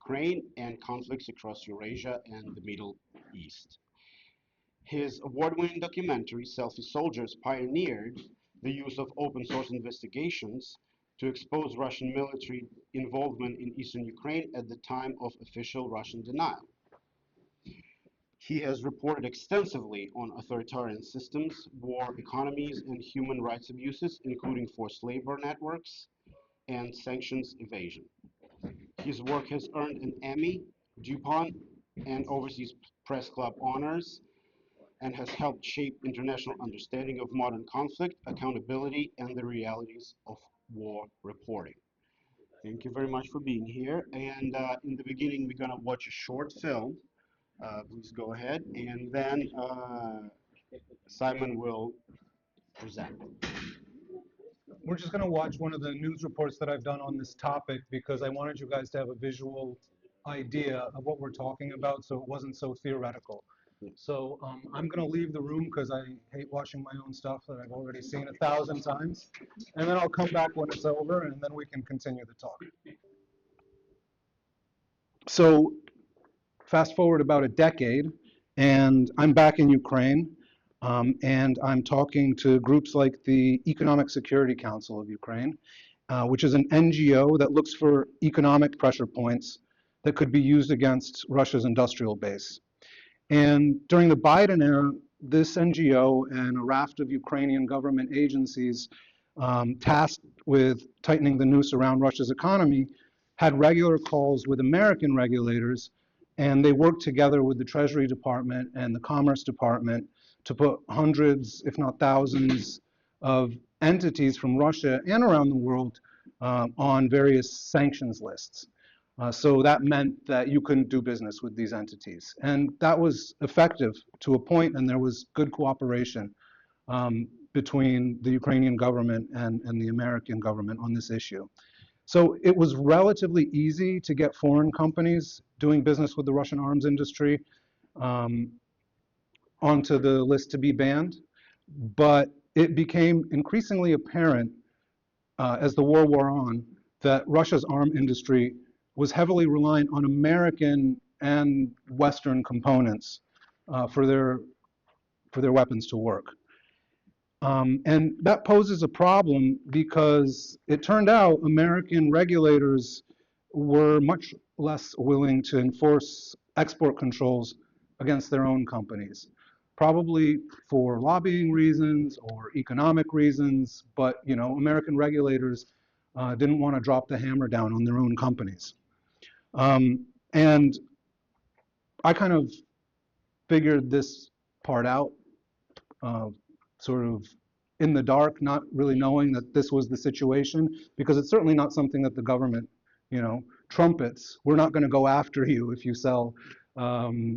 Ukraine and conflicts across Eurasia and the Middle East. His award-winning documentary, Selfie Soldiers, pioneered the use of open source investigations to expose Russian military involvement in eastern Ukraine at the time of official Russian denial. He has reported extensively on authoritarian systems, war economies, and human rights abuses, including forced labor networks and sanctions evasion. His work has earned an Emmy, DuPont, and Overseas Press Club honors, and has helped shape international understanding of modern conflict, accountability, and the realities of war reporting. Thank you very much for being here. And in the beginning, we're going to watch a short film. Please go ahead. And then Simon will present. We're just going to watch one of the news reports that I've done on this topic because I wanted you guys to have a visual idea of what we're talking about so it wasn't so theoretical. So I'm going to leave the room because I hate watching my own stuff that I've already seen 1,000 times. And then I'll come back when it's over and then we can continue the talk. So fast forward about a decade and I'm back in Ukraine. And I'm talking to groups like the Economic Security Council of Ukraine, which is an NGO that looks for economic pressure points that could be used against Russia's industrial base. And during the Biden era, this NGO and a raft of Ukrainian government agencies tasked with tightening the noose around Russia's economy had regular calls with American regulators, and they worked together with the Treasury Department and the Commerce Department to put hundreds, if not thousands, of entities from Russia and around the world on various sanctions lists. So that meant that you couldn't do business with these entities. And that was effective to a point, and there was good cooperation between the Ukrainian government and the American government on this issue. So it was relatively easy to get foreign companies doing business with the Russian arms industry onto the list to be banned, but it became increasingly apparent as the war wore on that Russia's arms industry was heavily reliant on American and Western components for their weapons to work. And that poses a problem because it turned out American regulators were much less willing to enforce export controls against their own companies, probably for lobbying reasons or economic reasons, but American regulators didn't want to drop the hammer down on their own companies. And I kind of figured this part out sort of in the dark, not really knowing that this was the situation, because it's certainly not something that the government, trumpets. We're not going to go after you if you sell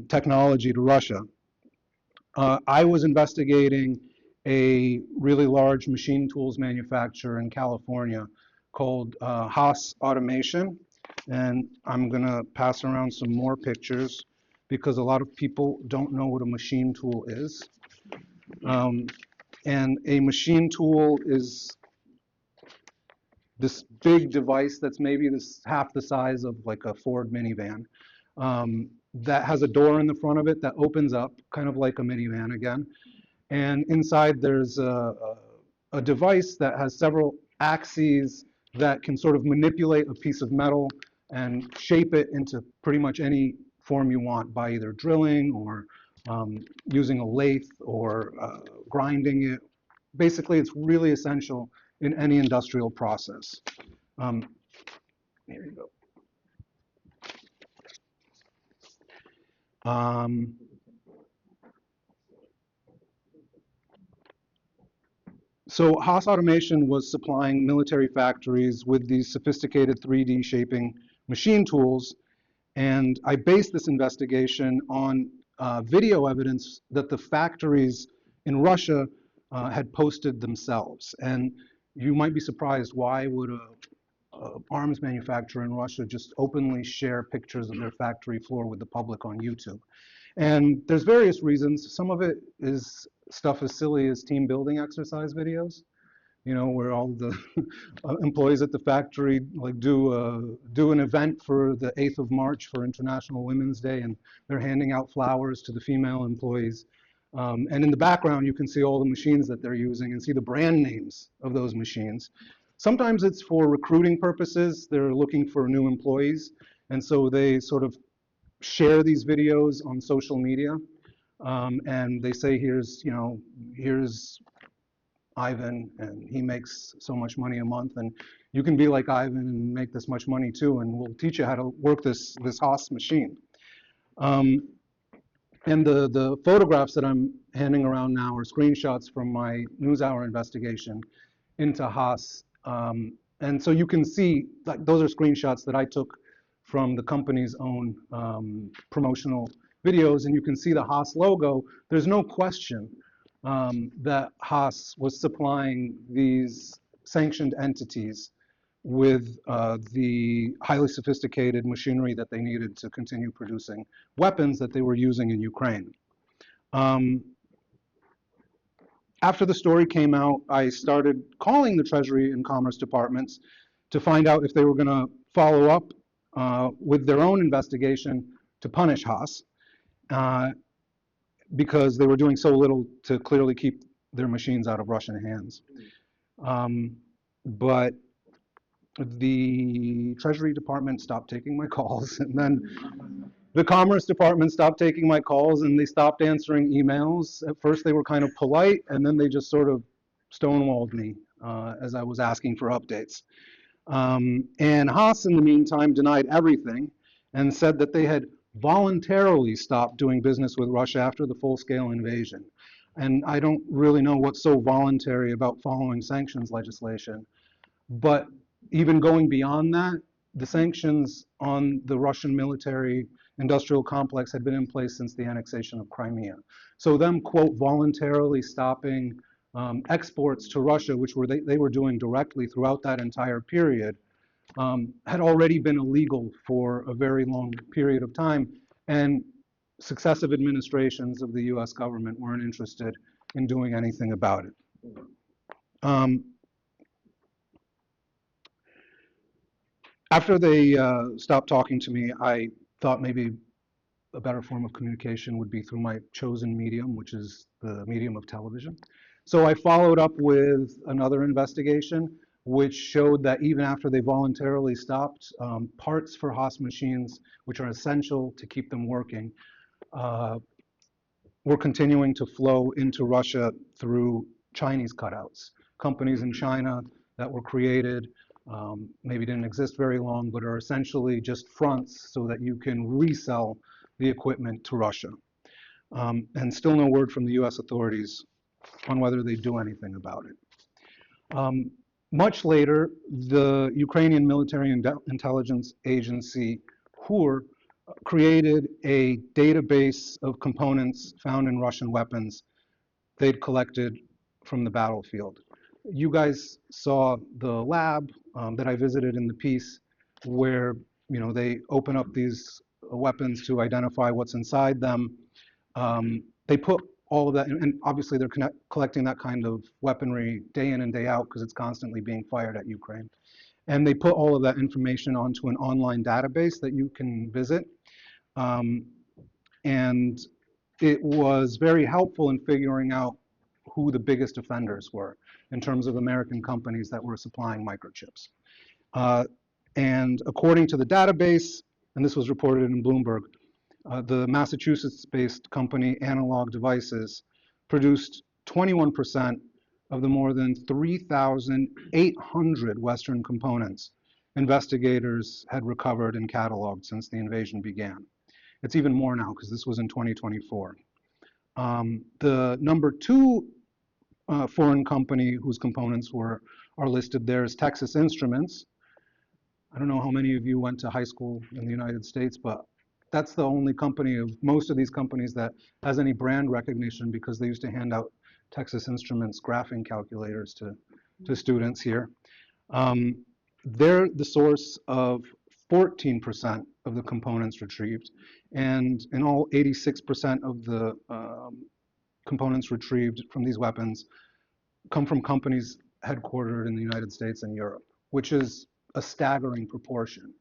technology to Russia. I was investigating a really large machine tools manufacturer in California called Haas Automation, and I'm going to pass around some more pictures because a lot of people don't know what a machine tool is. And a machine tool is this big device that's maybe half the size of like a Ford minivan that has a door in the front of it that opens up, kind of like a minivan again. And inside there's a device that has several axes that can sort of manipulate a piece of metal and shape it into pretty much any form you want by either drilling or using a lathe or grinding it. Basically, it's really essential in any industrial process. Here you go. So Haas Automation was supplying military factories with these sophisticated 3D shaping machine tools, and I based this investigation on video evidence that the factories in Russia had posted themselves. And you might be surprised, why would a arms manufacturer in Russia just openly share pictures of their factory floor with the public on YouTube? And there's various reasons. Some of it is stuff as silly as team building exercise videos. where all the employees at the factory like do an event for the 8th of March for International Women's Day, and they're handing out flowers to the female employees. And in the background, you can see all the machines that they're using and see the brand names of those machines. Sometimes it's for recruiting purposes. They're looking for new employees, and so they sort of share these videos on social media, and they say, here's Ivan, and he makes so much money a month, and you can be like Ivan and make this much money too, and we'll teach you how to work this Haas machine. And the photographs that I'm handing around now are screenshots from my NewsHour investigation into Haas. And so you can see, like, those are screenshots that I took from the company's own promotional videos, and you can see the Haas logo. There's no question that Haas was supplying these sanctioned entities with the highly sophisticated machinery that they needed to continue producing weapons that they were using in Ukraine. After the story came out, I started calling the Treasury and Commerce departments to find out if they were going to follow up with their own investigation to punish Haas, because they were doing so little to clearly keep their machines out of Russian hands. But the Treasury Department stopped taking my calls, and then the Commerce Department stopped taking my calls, and they stopped answering emails. At first they were kind of polite, and then they just sort of stonewalled me as I was asking for updates. And Haas, in the meantime, denied everything and said that they had voluntarily stopped doing business with Russia after the full-scale invasion. And I don't really know what's so voluntary about following sanctions legislation. But even going beyond that, the sanctions on the Russian military industrial complex had been in place since the annexation of Crimea. So them, quote, voluntarily stopping exports to Russia, which they were doing directly throughout that entire period, had already been illegal for a very long period of time, and successive administrations of the US government weren't interested in doing anything about it. After they stopped talking to me, I thought maybe a better form of communication would be through my chosen medium, which is the medium of television. So I followed up with another investigation, which showed that even after they voluntarily stopped, parts for Haas machines, which are essential to keep them working, were continuing to flow into Russia through Chinese cutouts. Companies in China that were created, maybe didn't exist very long, but are essentially just fronts so that you can resell the equipment to Russia. And still no word from the US authorities on whether they do anything about it. Much later, the Ukrainian military intelligence agency, HUR, created a database of components found in Russian weapons they'd collected from the battlefield. You guys saw the lab that I visited in the piece, where they open up these weapons to identify what's inside them. They put all of that, and obviously they're collecting that kind of weaponry day in and day out because it's constantly being fired at Ukraine. And they put all of that information onto an online database that you can visit. And it was very helpful in figuring out who the biggest offenders were in terms of American companies that were supplying microchips. And according to the database, and this was reported in Bloomberg, the Massachusetts-based company Analog Devices produced 21% of the more than 3,800 Western components investigators had recovered and cataloged since the invasion began. It's even more now because this was in 2024. The number two foreign company whose components are listed there is Texas Instruments. I don't know how many of you went to high school in the United States, but that's the only company of most of these companies that has any brand recognition, because they used to hand out Texas Instruments graphing calculators to students here. They're the source of 14% of the components retrieved, and in all, 86% of the components retrieved from these weapons come from companies headquartered in the United States and Europe, which is a staggering proportion.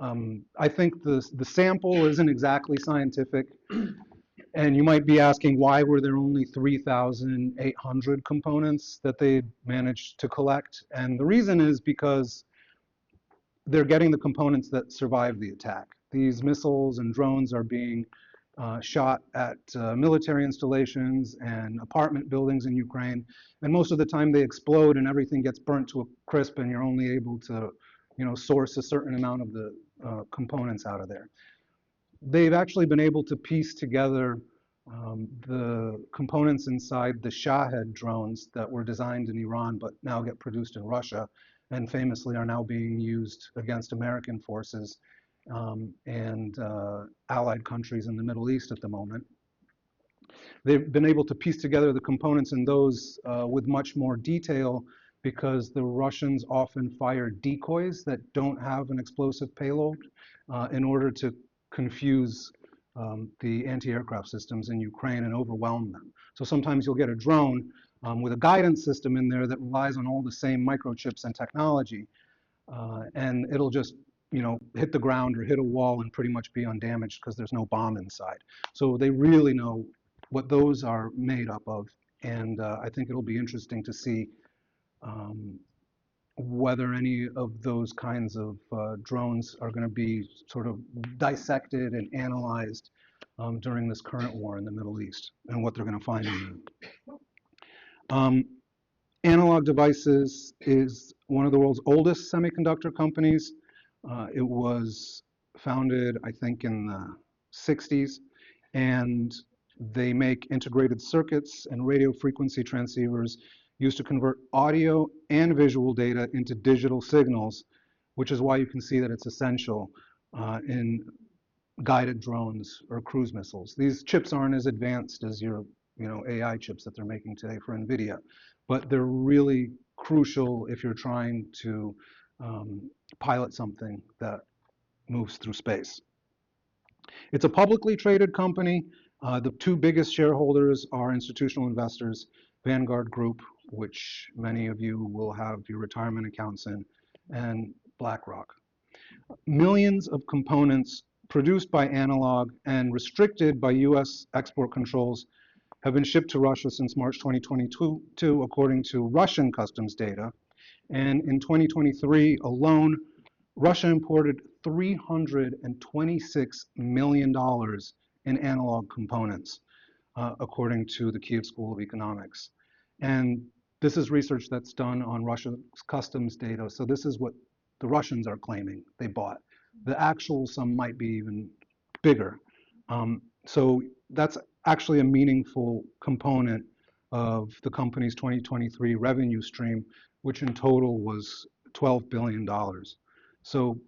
I think the sample isn't exactly scientific, and you might be asking why were there only 3,800 components that they managed to collect? And the reason is because they're getting the components that survive the attack. These missiles and drones are being shot at military installations and apartment buildings in Ukraine, and most of the time they explode and everything gets burnt to a crisp, and you're only able to, source a certain amount of the components out of there. They've actually been able to piece together the components inside the Shahed drones that were designed in Iran but now get produced in Russia and famously are now being used against American forces and allied countries in the Middle East at the moment. They've been able to piece together the components in those with much more detail because the Russians often fire decoys that don't have an explosive payload in order to confuse the anti-aircraft systems in Ukraine and overwhelm them. So sometimes you'll get a drone with a guidance system in there that relies on all the same microchips and technology, and it'll just hit the ground or hit a wall and pretty much be undamaged because there's no bomb inside. So they really know what those are made up of, and I think it'll be interesting to see whether any of those kinds of drones are going to be sort of dissected and analyzed during this current war in the Middle East and what they're going to find in them. Analog Devices is one of the world's oldest semiconductor companies. It was founded, I think, in the 60s, and they make integrated circuits and radio frequency transceivers used to convert audio and visual data into digital signals, which is why you can see that it's essential in guided drones or cruise missiles. These chips aren't as advanced as your AI chips that they're making today for NVIDIA, but they're really crucial if you're trying to pilot something that moves through space. It's a publicly traded company. The two biggest shareholders are institutional investors, Vanguard Group, which many of you will have your retirement accounts in, and BlackRock. Millions of components produced by Analog and restricted by US export controls have been shipped to Russia since March 2022, according to Russian customs data. And in 2023 alone, Russia imported $326 million in analog components, according to the Kiev School of Economics. And this is research that's done on Russia's customs data, so this is what the Russians are claiming they bought. The actual sum might be even bigger. So that's actually a meaningful component of the company's 2023 revenue stream, which in total was $12 billion. So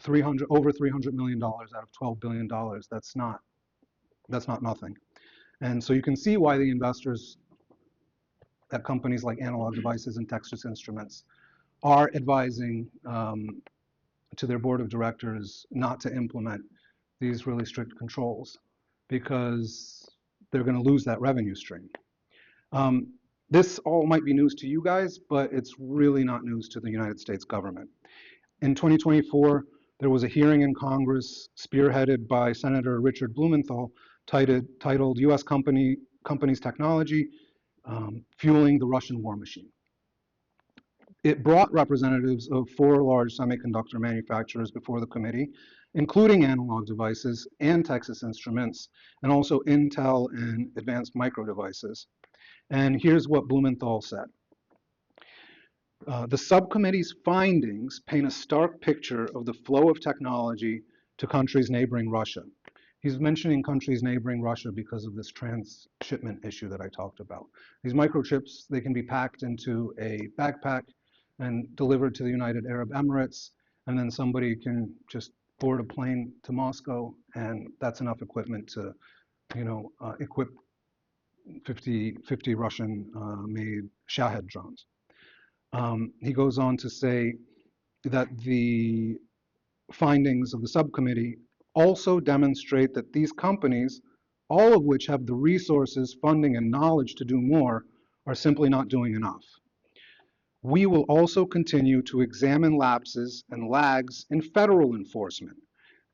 over $300 million out of $12 billion, that's not nothing. And so you can see why the investors at companies like Analog Devices and Texas Instruments are advising to their board of directors not to implement these really strict controls because they're going to lose that revenue stream. This all might be news to you guys, but it's really not news to the United States government. In 2024, there was a hearing in Congress spearheaded by Senator Richard Blumenthal titled U.S. Companies Technology Fueling the Russian War Machine. It brought representatives of 4 large semiconductor manufacturers before the committee, including Analog Devices and Texas Instruments, and also Intel and Advanced Micro Devices. And here's what Blumenthal said. The subcommittee's findings paint a stark picture of the flow of technology to countries neighboring Russia. He's mentioning countries neighboring Russia because of this transshipment issue that I talked about. These microchips, they can be packed into a backpack and delivered to the United Arab Emirates, and then somebody can just board a plane to Moscow, and that's enough equipment to, equip 50 Russian-made Shahed drones. He goes on to say that the findings of the subcommittee also demonstrate that these companies, all of which have the resources, funding, and knowledge to do more, are simply not doing enough. We will also continue to examine lapses and lags in federal enforcement.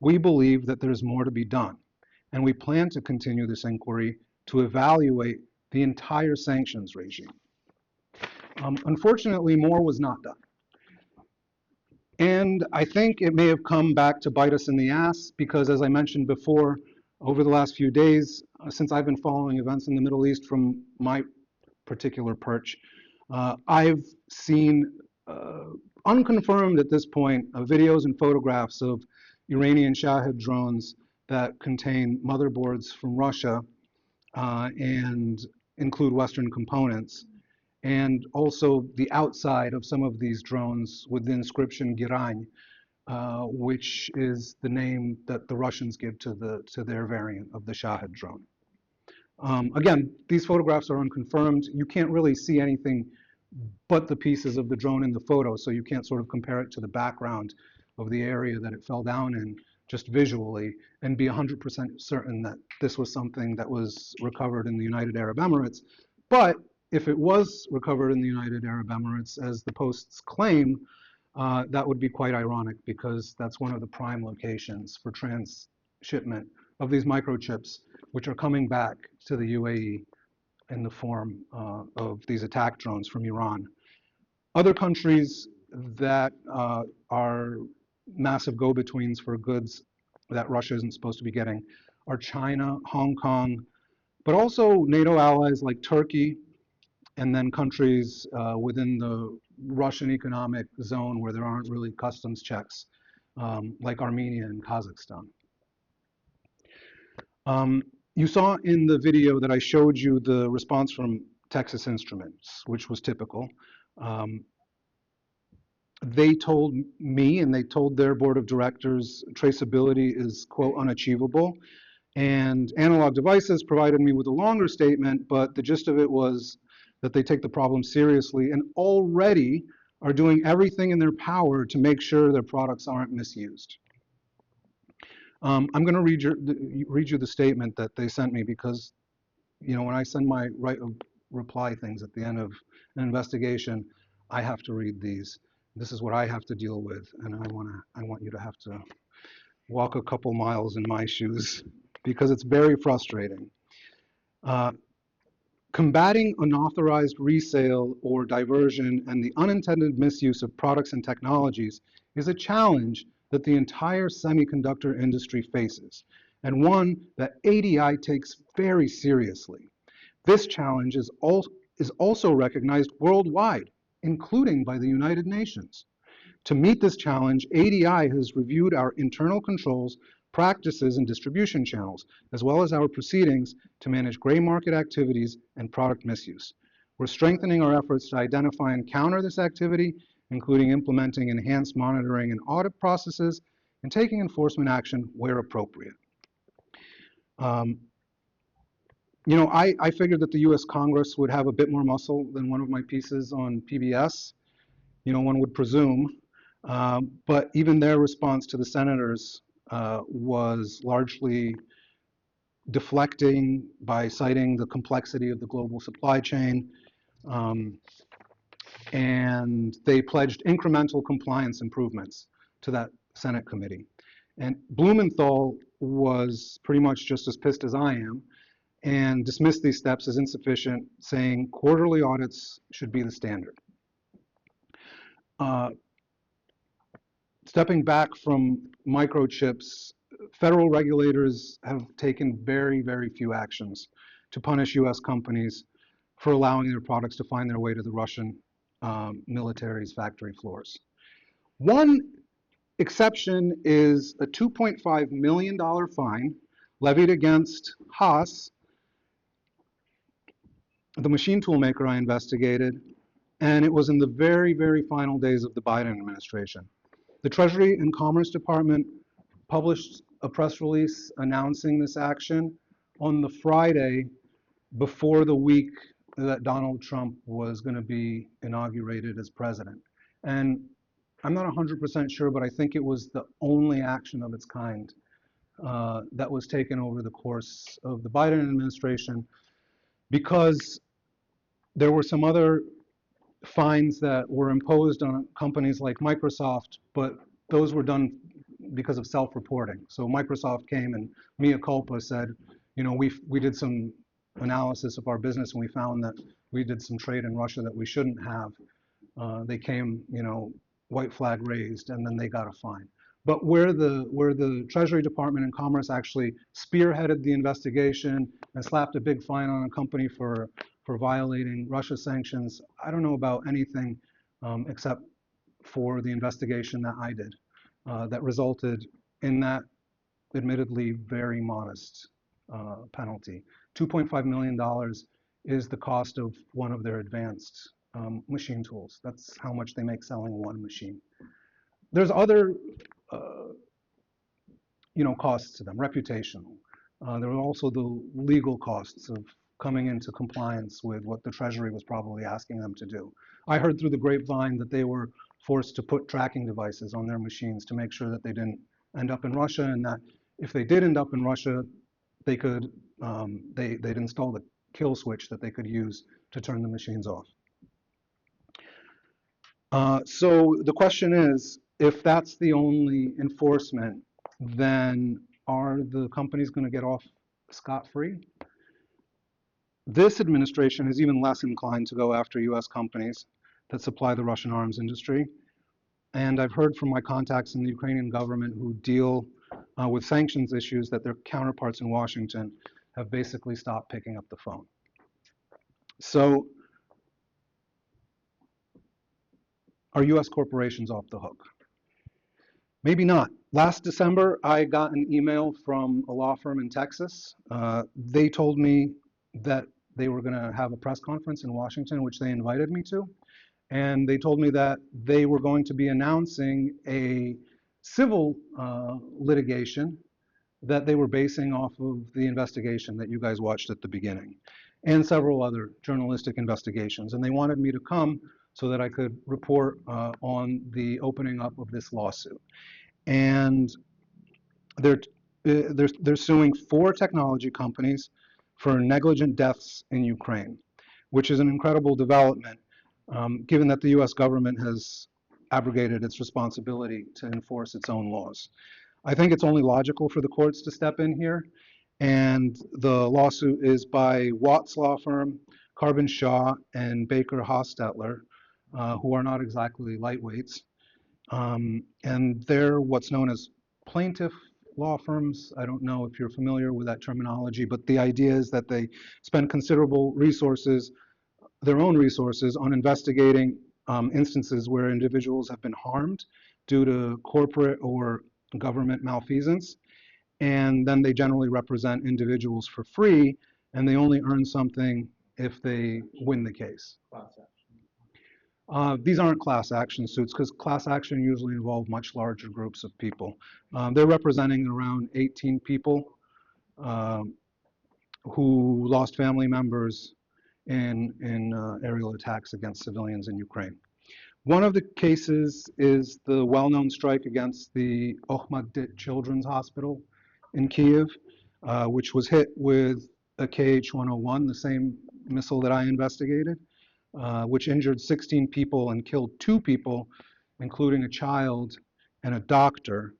We believe that there's more to be done, and we plan to continue this inquiry to evaluate the entire sanctions regime. Unfortunately, more was not done. And I think it may have come back to bite us in the ass because, as I mentioned before, over the last few days, since I've been following events in the Middle East from my particular perch, I've seen unconfirmed at this point videos and photographs of Iranian Shahed drones that contain motherboards from Russia and include Western components, and also the outside of some of these drones with the inscription Giran, which is the name that the Russians give to their variant of the Shahed drone. Again, these photographs are unconfirmed. You can't really see anything but the pieces of the drone in the photo, so you can't sort of compare it to the background of the area that it fell down in just visually and be 100% certain that this was something that was recovered in the United Arab Emirates. But if it was recovered in the United Arab Emirates, as the posts claim, that would be quite ironic because that's one of the prime locations for transshipment of these microchips, which are coming back to the UAE in the form of these attack drones from Iran. Other countries that are massive go-betweens for goods that Russia isn't supposed to be getting are China, Hong Kong, but also NATO allies like Turkey, and then countries within the Russian economic zone where there aren't really customs checks, like Armenia and Kazakhstan. You saw in the video that I showed you the response from Texas Instruments, which was typical. They told me and they told their board of directors traceability is, quote, unachievable. And Analog Devices provided me with a longer statement, but the gist of it was that they take the problem seriously and already are doing everything in their power to make sure their products aren't misused. I'm going to read you the statement that they sent me because, you know, when I send my right of reply things at the end of an investigation, I have to read these. This is what I have to deal with, and I want you to have to walk a couple miles in my shoes because it's very frustrating. Combating unauthorized resale or diversion and the unintended misuse of products and technologies is a challenge that the entire semiconductor industry faces, and one that ADI takes very seriously. This challenge is also recognized worldwide, including by the United Nations. To meet this challenge, ADI has reviewed our internal controls, practices, and distribution channels, as well as our proceedings to manage gray market activities and product misuse. We're strengthening our efforts to identify and counter this activity, including implementing enhanced monitoring and audit processes, and taking enforcement action where appropriate. You know, I figured that the US Congress would have a bit more muscle than one of my pieces on PBS. You know, one would presume. But even their response to the senators was largely deflecting by citing the complexity of the global supply chain. And they pledged incremental compliance improvements to that Senate committee. And Blumenthal was pretty much just as pissed as I am and dismissed these steps as insufficient, saying quarterly audits should be the standard. Stepping back from microchips, federal regulators have taken very, very few actions to punish US companies for allowing their products to find their way to the Russian military's factory floors. One exception is a $2.5 million fine levied against Haas, the machine tool maker I investigated, and it was in the very, very final days of the Biden administration. The Treasury and Commerce Department published a press release announcing this action on the Friday before the week that Donald Trump was going to be inaugurated as president. And I'm not 100% sure, but I think it was the only action of its kind that was taken over the course of the Biden administration, because there were some other fines that were imposed on companies like Microsoft, but those were done because of self-reporting. So Microsoft came and mea culpa said, you know, we did some analysis of our business and we found that we did some trade in Russia that we shouldn't have. They came, you know, white flag raised, and then they got a fine. But where the Treasury Department and Commerce actually spearheaded the investigation and slapped a big fine on a company for violating Russia sanctions, I don't know about anything except for the investigation that I did that resulted in that admittedly very modest penalty. $2.5 million is the cost of one of their advanced machine tools. That's how much they make selling one machine. There's other costs to them, reputational. There are also the legal costs of coming into compliance with what the Treasury was probably asking them to do. I heard through the grapevine that they were forced to put tracking devices on their machines to make sure that they didn't end up in Russia, and that if they did end up in Russia, they could they'd install the kill switch that they could use to turn the machines off. So the question is, if that's the only enforcement, then are the companies going to get off scot-free? This administration is even less inclined to go after US companies that supply the Russian arms industry. And I've heard from my contacts in the Ukrainian government who deal with sanctions issues that their counterparts in Washington have basically stopped picking up the phone. So are US corporations off the hook? Maybe not. Last December, I got an email from a law firm in Texas. They told me that they were going to have a press conference in Washington, which they invited me to. And they told me that they were going to be announcing a civil litigation that they were basing off of the investigation that you guys watched at the beginning, and several other journalistic investigations. And they wanted me to come so that I could report on the opening up of this lawsuit. And they're suing 4 technology companies for negligent deaths in Ukraine, which is an incredible development, given that the US government has abrogated its responsibility to enforce its own laws. I think it's only logical for the courts to step in here, and the lawsuit is by Watts Law Firm, Carbon Shaw, and Baker Hostetler, who are not exactly lightweights. And they're what's known as plaintiff law firms. I don't know if you're familiar with that terminology, but the idea is that they spend considerable resources, their own resources, on investigating instances where individuals have been harmed due to corporate or government malfeasance. And then they generally represent individuals for free, and they only earn something if they win the case. These aren't class action suits, because class action usually involve much larger groups of people. They're representing around 18 people who lost family members in aerial attacks against civilians in Ukraine. One of the cases is the well-known strike against the Ohmad Children's Hospital in Kiev, which was hit with a KH-101, the same missile that I investigated, which injured 16 people and killed 2 people, including a child and a doctor.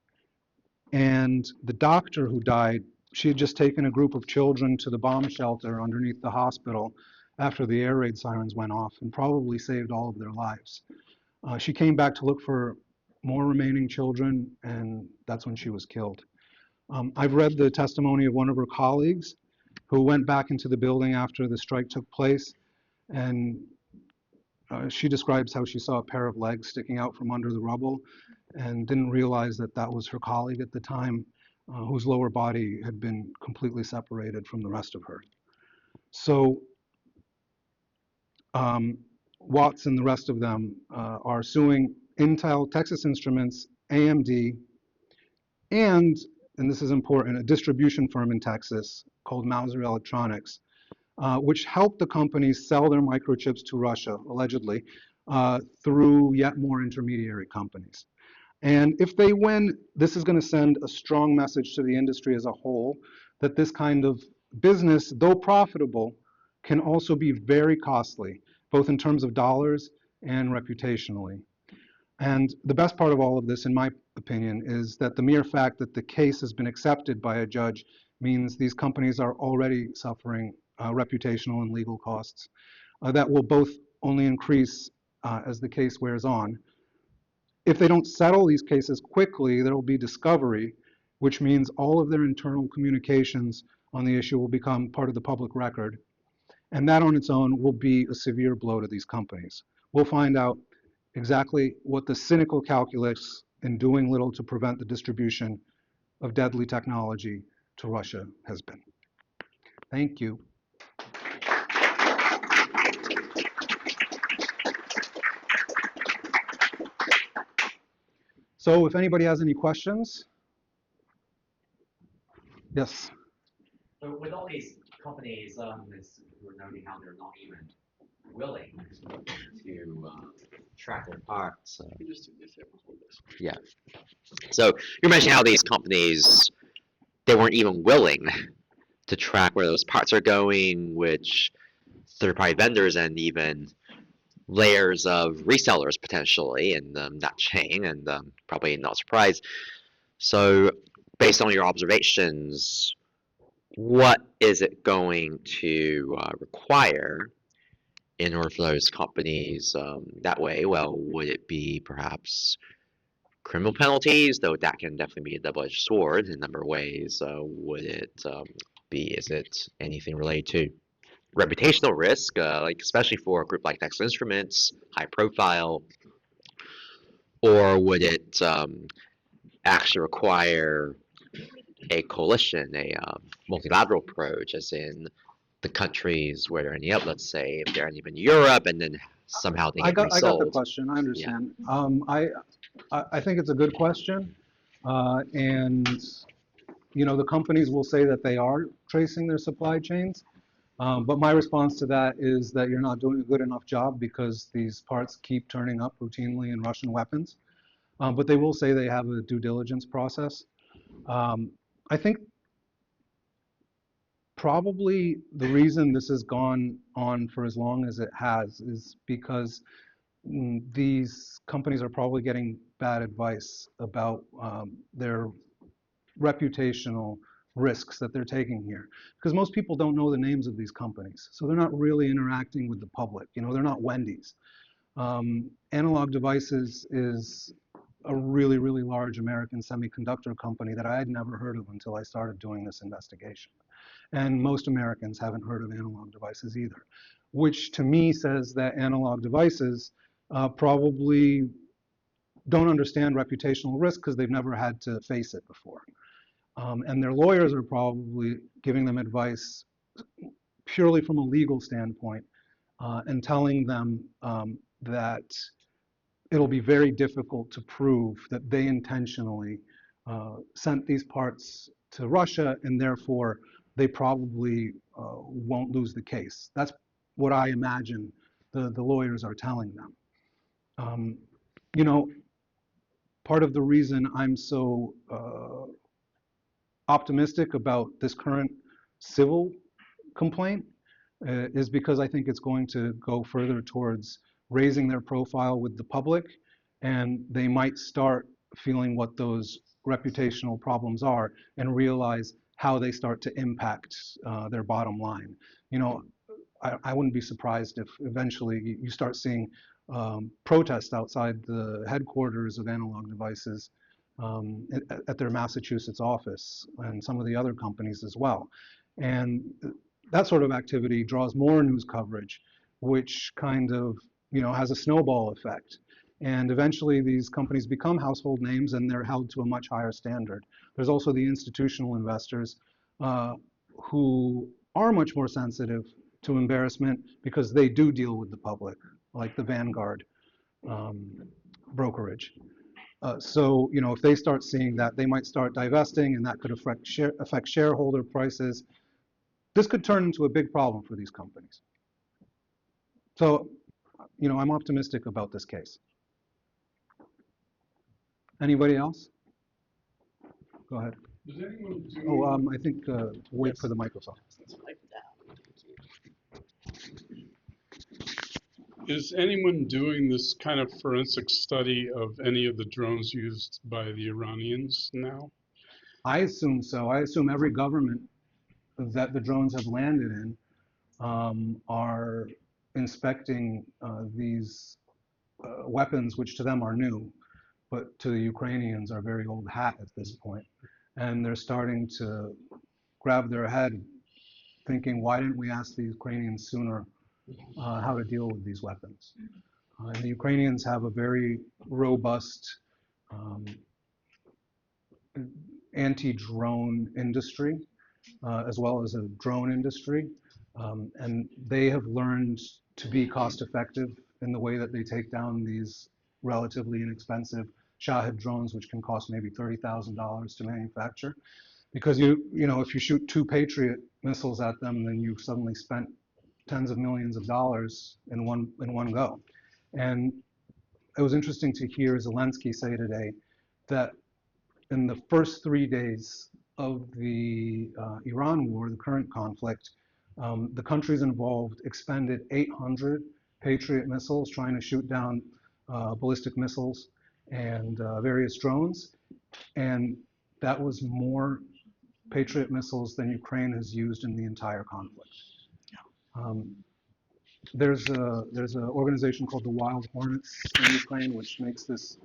And the doctor who died, she had just taken a group of children to the bomb shelter underneath the hospital after the air raid sirens went off, and probably saved all of their lives. She came back to look for more remaining children, and that's when she was killed. I've read the testimony of one of her colleagues who went back into the building after the strike took place, and she describes how she saw a pair of legs sticking out from under the rubble and didn't realize that that was her colleague at the time, whose lower body had been completely separated from the rest of her. So Watts and the rest of them are suing Intel, Texas Instruments, AMD, and this is important, a distribution firm in Texas called Mouser Electronics, which helped the companies sell their microchips to Russia, allegedly, through yet more intermediary companies. And if they win, this is going to send a strong message to the industry as a whole that this kind of business, though profitable, can also be very costly, both in terms of dollars and reputationally. And the best part of all of this, in my opinion, is that the mere fact that the case has been accepted by a judge means these companies are already suffering reputational and legal costs that will both only increase as the case wears on. If they don't settle these cases quickly, there will be discovery, which means all of their internal communications on the issue will become part of the public record. And that on its own will be a severe blow to these companies. We'll find out exactly what the cynical calculus in doing little to prevent the distribution of deadly technology to Russia has been. Thank you. So if anybody has any questions, yes. So with all these companies, we're noting how they're not even willing to track their parts. Yeah. So you're mentioning how these companies, they weren't even willing to track where those parts are going, which third-party vendors and even layers of resellers potentially in that chain, and probably not surprised. So based on your observations, what is it going to require in order for those companies that way? Well, would it be perhaps criminal penalties, though that can definitely be a double-edged sword in a number of ways? Would it is it anything related to reputational risk, like especially for a group like Texas Instruments, high profile, or would it actually require a coalition, a multilateral approach, as in the countries where there are any out, let's say, if there are any in Europe, and then somehow they get resold? I got the question. I understand. Yeah. I think it's a good question, and you know the companies will say that they are tracing their supply chains, but my response to that is that you're not doing a good enough job because these parts keep turning up routinely in Russian weapons. But they will say they have a due diligence process. I think probably the reason this has gone on for as long as it has is because these companies are probably getting bad advice about their reputational risks that they're taking here. Because most people don't know the names of these companies, so they're not really interacting with the public. You know, they're not Wendy's. Analog Devices is a really, really large American semiconductor company that I had never heard of until I started doing this investigation. And most Americans haven't heard of Analog Devices either, which to me says that Analog Devices probably don't understand reputational risk because they've never had to face it before. And their lawyers are probably giving them advice purely from a legal standpoint and telling them that it'll be very difficult to prove that they intentionally sent these parts to Russia, and therefore they probably won't lose the case. That's what I imagine the lawyers are telling them. You know, part of the reason I'm so optimistic about this current civil complaint is because I think it's going to go further towards raising their profile with the public, and they might start feeling what those reputational problems are and realize how they start to impact their bottom line. You know, I wouldn't be surprised if eventually you start seeing protests outside the headquarters of Analog Devices at their Massachusetts office and some of the other companies as well. And that sort of activity draws more news coverage, which kind of, you know, has a snowball effect. And eventually these companies become household names and they're held to a much higher standard. There's also the institutional investors who are much more sensitive to embarrassment because they do deal with the public, like the Vanguard brokerage. So, you know, if they start seeing that, they might start divesting, and that could affect shareholder prices. This could turn into a big problem for these companies. So, you know, I'm optimistic about this case. Anybody else? Go ahead. Does anyone do? Oh, I think wait for the microphone. Is anyone doing this kind of forensic study of any of the drones used by the Iranians now? I assume so. I assume every government that the drones have landed in are inspecting these weapons, which to them are new, but to the Ukrainians are very old hat at this point. And they're starting to grab their head, thinking, why didn't we ask the Ukrainians sooner how to deal with these weapons? And the Ukrainians have a very robust um, anti-drone industry, as well as a drone industry. And they have learned to be cost effective in the way that they take down these relatively inexpensive Shahed drones, which can cost maybe $30,000 to manufacture. Because you know, if you shoot 2 Patriot missiles at them, then you've suddenly spent tens of millions of dollars in one go. And it was interesting to hear Zelensky say today that in the first 3 days of the Iran war, the current conflict, the countries involved expended 800 Patriot missiles trying to shoot down ballistic missiles and various drones. And that was more Patriot missiles than Ukraine has used in the entire conflict. Um, there's an organization called the Wild Hornets in Ukraine, which makes this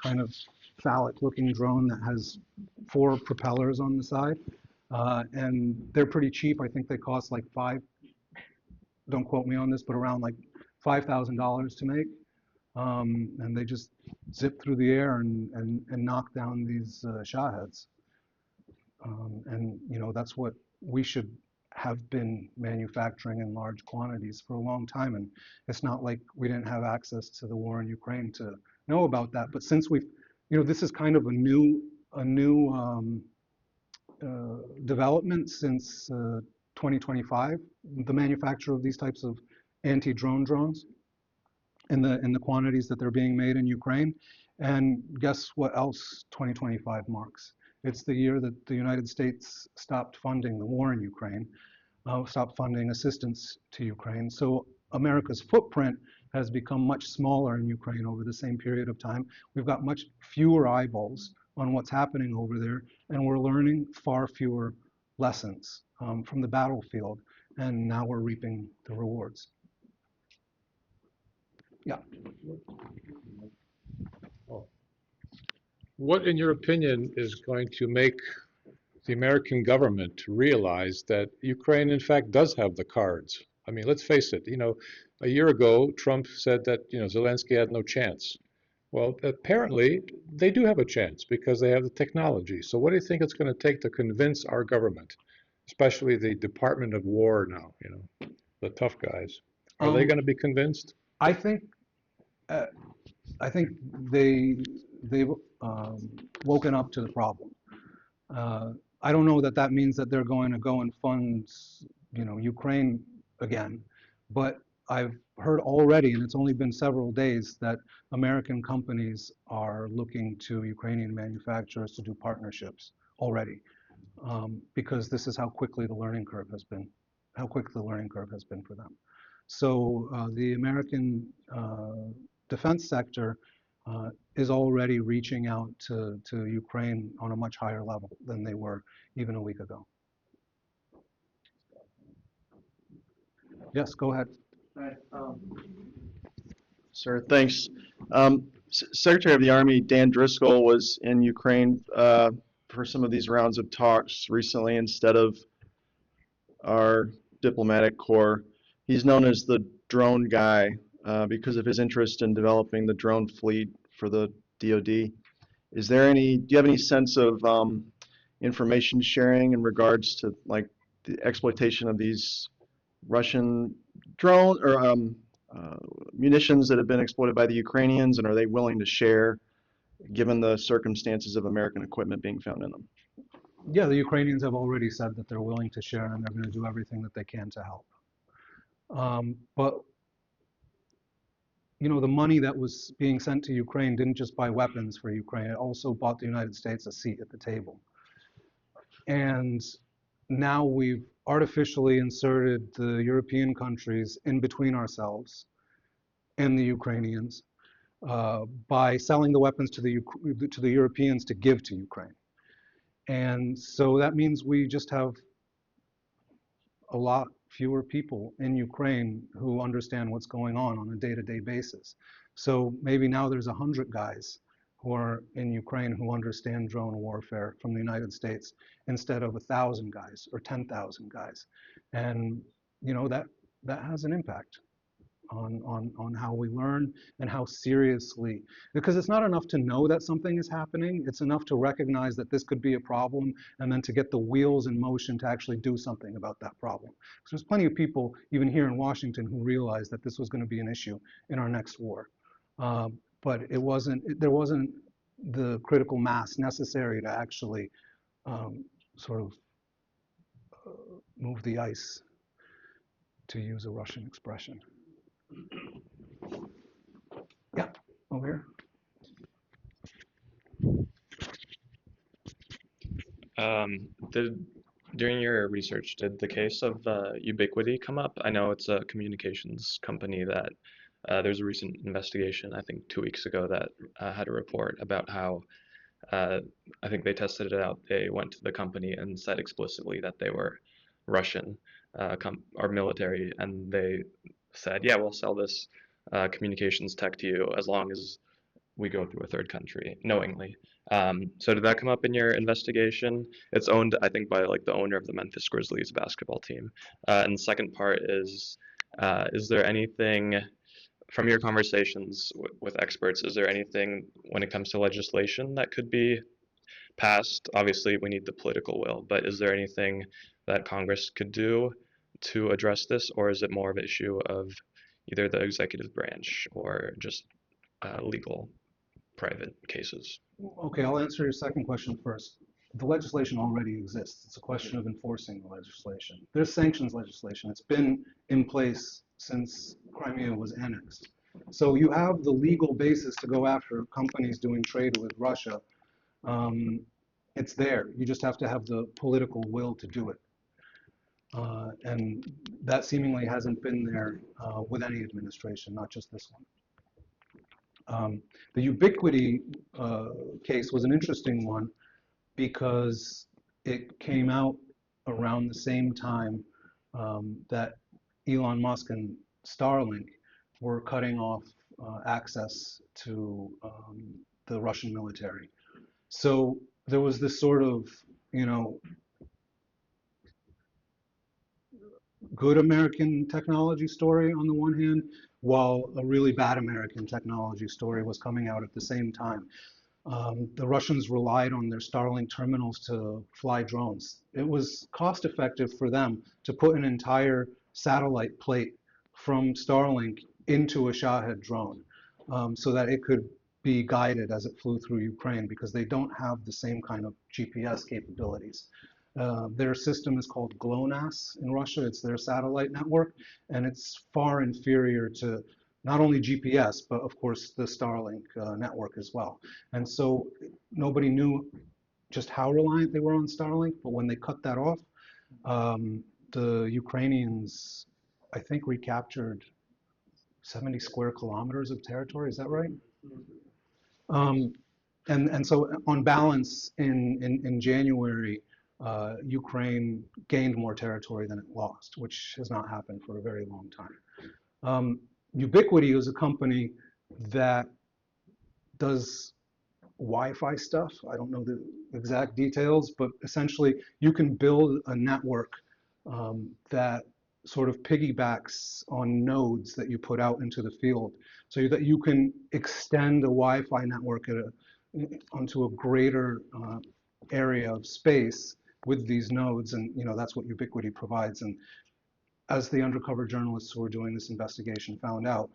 kind of phallic-looking drone that has 4 propellers on the side, and they're pretty cheap. I think they cost like don't quote me on this, but around like $5,000 to make, and they just zip through the air and knock down these Shaheds. And you know, that's what we should have been manufacturing in large quantities for a long time. And it's not like we didn't have access to the war in Ukraine to know about that. But since we've, you know, this is kind of a new development since 2025, the manufacture of these types of anti-drone drones in the quantities that they're being made in Ukraine. And guess what else 2025 marks? It's the year that the United States stopped funding the war in Ukraine, stopped funding assistance to Ukraine. So America's footprint has become much smaller in Ukraine over the same period of time. We've got much fewer eyeballs on what's happening over there, and we're learning far fewer lessons from the battlefield, and now we're reaping the rewards. Yeah. What, in your opinion, is going to make the American government realize that Ukraine, in fact, does have the cards? I mean, let's face it, you know, a year ago, Trump said that, you know, Zelensky had no chance. Well, apparently, they do have a chance because they have the technology. So what do you think it's going to take to convince our government, especially the Department of War now, you know, the tough guys? Are they going to be convinced? I think uh, I think they've woken up to the problem. I don't know that that means that they're going to go and fund, you know, Ukraine again, but I've heard already, and it's only been several days, that American companies are looking to Ukrainian manufacturers to do partnerships already, because this is how quickly the learning curve has been, for them. So the American defense sector is already reaching out to Ukraine on a much higher level than they were even a week ago. Yes, go ahead. Hi, sir, thanks. Secretary of the Army Dan Driscoll was in Ukraine for some of these rounds of talks recently instead of our diplomatic corps. He's known as the drone guy because of his interest in developing the drone fleet for the DoD. Do you have any sense of information sharing in regards to like the exploitation of these Russian drone or munitions that have been exploited by the Ukrainians, and are they willing to share given the circumstances of American equipment being found in them? Yeah, the Ukrainians have already said that they're willing to share and they're going to do everything that they can to help. But you know, the money that was being sent to Ukraine didn't just buy weapons for Ukraine, it also bought the United States a seat at the table. And now we've artificially inserted the European countries in between ourselves and the Ukrainians by selling the weapons to the Europeans to give to Ukraine. And so that means we just have a lot fewer people in Ukraine who understand what's going on a day-to-day basis. So maybe now there's 100 guys who are in Ukraine who understand drone warfare from the United States instead of 1,000 guys or 10,000 guys. And you know that has an impact on how we learn and how seriously, because it's not enough to know that something is happening, it's enough to recognize that this could be a problem and then to get the wheels in motion to actually do something about that problem. Because there's plenty of people, even here in Washington, who realized that this was going to be an issue in our next war. But there wasn't the critical mass necessary to actually sort of move the ice, to use a Russian expression. Yeah, over here. During your research, did the case of Ubiquiti come up? I know it's a communications company that there's a recent investigation, I think 2 weeks ago, that had a report about how I think they tested it out. They went to the company and said explicitly that they were Russian or military, and they said, yeah, we'll sell this communications tech to you as long as we go through a third country knowingly. So did that come up in your investigation? It's owned, I think, by like the owner of the Memphis Grizzlies basketball team. And the second part is there anything from your conversations with experts, is there anything when it comes to legislation that could be passed? Obviously, we need the political will, but is there anything that Congress could do to address this, or is it more of an issue of either the executive branch or just legal private cases? Okay, I'll answer your second question first. The legislation already exists. It's a question of enforcing the legislation. There's sanctions legislation. It's been in place since Crimea was annexed. So you have the legal basis to go after companies doing trade with Russia. It's there. You just have to have the political will to do it. And that seemingly hasn't been there with any administration, not just this one. The Ubiquiti case was an interesting one because it came out around the same time that Elon Musk and Starlink were cutting off access to the Russian military. So there was this sort of, you know, good American technology story on the one hand, while a really bad American technology story was coming out at the same time. The Russians relied on their Starlink terminals to fly drones. It was cost effective for them to put an entire satellite plate from Starlink into a Shahed drone so that it could be guided as it flew through Ukraine, because they don't have the same kind of GPS capabilities. Their system is called GLONASS in Russia. It's their satellite network, and it's far inferior to not only GPS, but of course the Starlink network as well. And so nobody knew just how reliant they were on Starlink, but when they cut that off, the Ukrainians, I think, recaptured 70 square kilometers of territory. Is that right? And so on balance, in January, Ukraine gained more territory than it lost, which has not happened for a very long time. Ubiquiti is a company that does Wi-Fi stuff. I don't know the exact details, but essentially you can build a network that sort of piggybacks on nodes that you put out into the field, so that you can extend a Wi-Fi network onto a greater area of space with these nodes, and you know that's what Ubiquiti provides. And as the undercover journalists who were doing this investigation found out,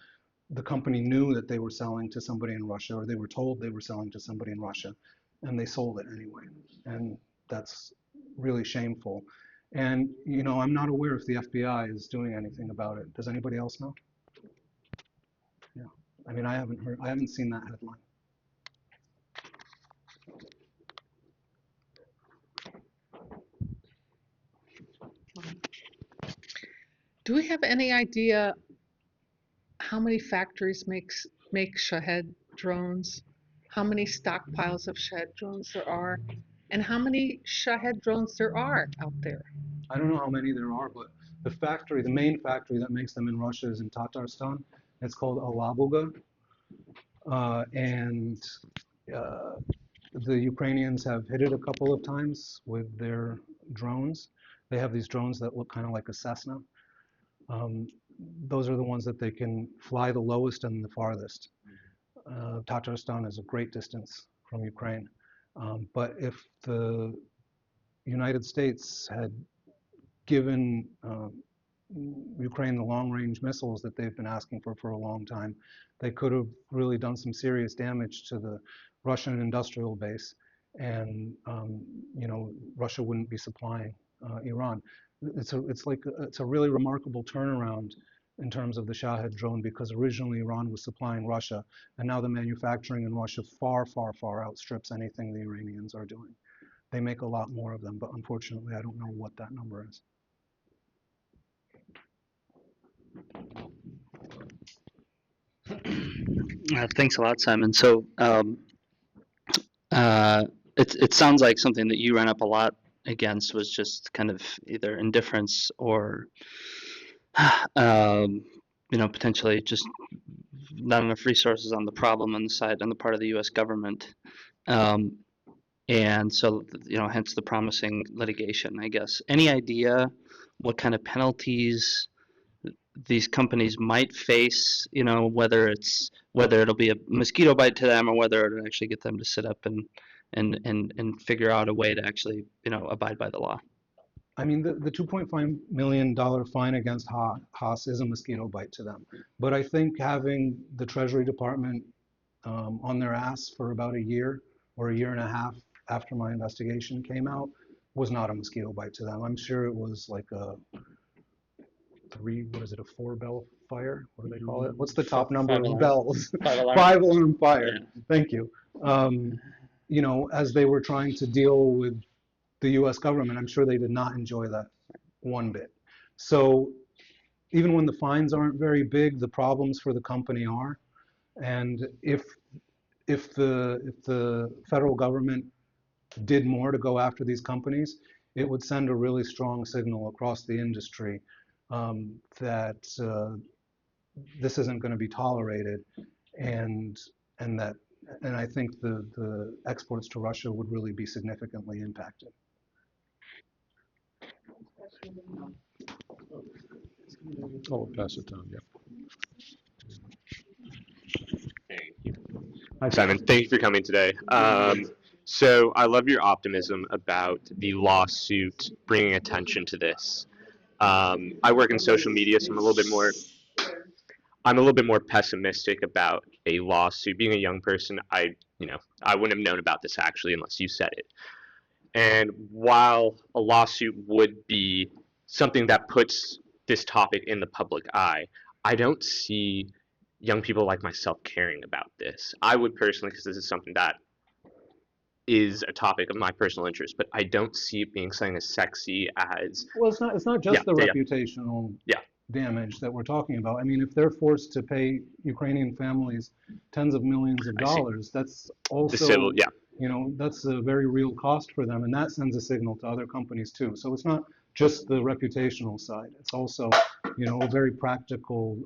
the company knew that they were selling to somebody in Russia, or they were told they were selling to somebody in Russia, and they sold it anyway. And that's really shameful. And you know, I'm not aware if the FBI is doing anything about it. Does anybody else know? Yeah, I mean, I haven't seen that headline. Do we have any idea how many factories make Shahed drones, how many stockpiles of Shahed drones there are, and how many Shahed drones there are out there. I don't know how many there are, but the main factory that makes them in Russia is in Tatarstan. It's called Alabuga. And the Ukrainians have hit it a couple of times with their drones. They have these drones that look kind of like a Cessna. Those are the ones that they can fly the lowest and the farthest. Tatarstan is a great distance from Ukraine. But if the United States had given Ukraine the long-range missiles that they've been asking for a long time, they could have really done some serious damage to the Russian industrial base, and Russia wouldn't be supplying Iran. It's a really remarkable turnaround in terms of the Shahed drone, because originally Iran was supplying Russia, and now the manufacturing in Russia far, far, far outstrips anything the Iranians are doing. They make a lot more of them, but unfortunately I don't know what that number is. Thanks a lot, Simon. So it sounds like something that you ran up a lot against was just kind of either indifference or potentially just not enough resources on the problem on the part of the U.S. government. And so, hence the promising litigation, I guess. Any idea what kind of penalties these companies might face, whether it'll be a mosquito bite to them, or whether it'll actually get them to sit up and figure out a way to actually, abide by the law? I mean, the $2.5 million fine against Haas is a mosquito bite to them. But I think having the Treasury Department on their ass for about a year or a year and a half after my investigation came out was not a mosquito bite to them. I'm sure it was like a a 4-bell fire? What do they call it? What's the top number of bells? 5-alarm fire. Yeah. Thank you. As they were trying to deal with the U.S. government, I'm sure they did not enjoy that one bit. So even when the fines aren't very big, the problems for the company are. And if the federal government did more to go after these companies, it would send a really strong signal across the industry that this isn't going to be tolerated, and I think the exports to Russia would really be significantly impacted. Oh, pass it down, yeah. Thank you. Hi, Simon. Thank you for coming today. So I love your optimism about the lawsuit bringing attention to this. I work in social media, so I'm a little bit more pessimistic about a lawsuit. Being a young person, I wouldn't have known about this actually unless you said it. And while a lawsuit would be something that puts this topic in the public eye, I don't see young people like myself caring about this. I would personally, because this is something that is a topic of my personal interest, but I don't see it being something as sexy as... Well, it's not just the reputational damage that we're talking about. I mean, if they're forced to pay Ukrainian families tens of millions of dollars, that's also, that's a very real cost for them, and that sends a signal to other companies too. So it's not just the reputational side. It's also, a very practical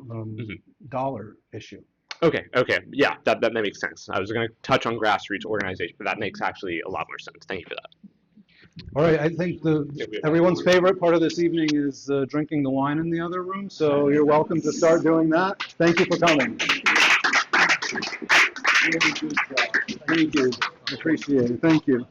dollar issue. Okay, yeah, that makes sense. I was going to touch on grassroots organization, but that makes actually a lot more sense. Thank you for that. All right, I think everyone's favorite part of this evening is drinking the wine in the other room, so you're welcome to start doing that. Thank you for coming. Thank you. Appreciate it. Thank you.